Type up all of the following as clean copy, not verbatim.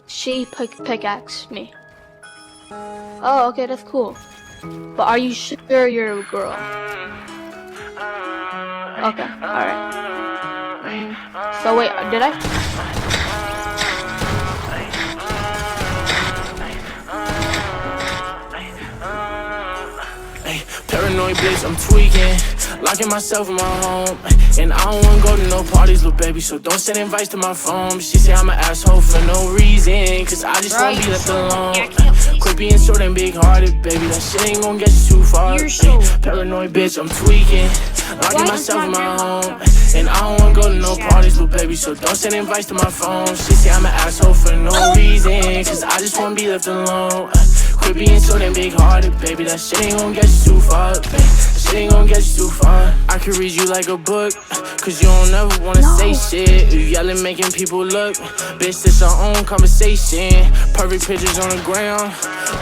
She pickaxed me. Oh, okay, that's cool. But are you sure you're a girl? Okay, alright. So wait, did I? Paranoid bitch, I'm tweaking, locking myself in my home. And I don't wanna go to no parties, little baby, so don't send invites to my phone. She say I'm an asshole for no reason, cause I just wanna be left alone. Quit being short and big-hearted, baby, that shit ain't gonna get you too far. Paranoid bitch, I'm tweaking, locking myself in my home. And I don't wanna go to no parties, little baby, so don't send invites to my phone. She say I'm an asshole for no reason, cause I just wanna be left alone. Quit being so damn big-hearted, baby, that shit ain't gon' get you too far, baby. That shit ain't gon' get you too far. I could read you like a book, cause you don't ever wanna say shit. You yelling, making people look. Bitch, this our own conversation. Perfect pictures on the ground,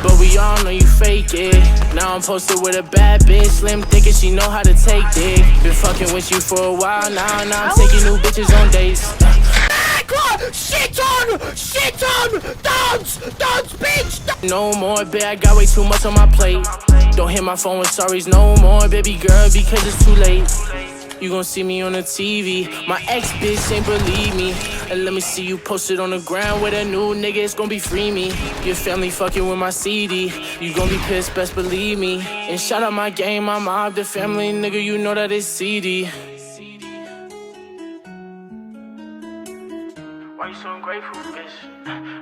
but we all know you fake it. Now I'm posted with a bad bitch, slim thick, and she know how to take dick. Been fucking with you for a while now, I'm taking new bitches on dates. Shit on, dance, bitch. No more, babe, I got way too much on my plate. Don't hit my phone with sorries no more, baby girl, because it's too late. You gon' see me on the TV, my ex bitch ain't believe me. And let me see you posted on the ground with a new nigga, it's gon' be free me. Your family fucking with my CD, you gon' be pissed, best believe me. And shout out my game, my mob, the family, nigga, you know that it's CD. Why you so ungrateful, bitch?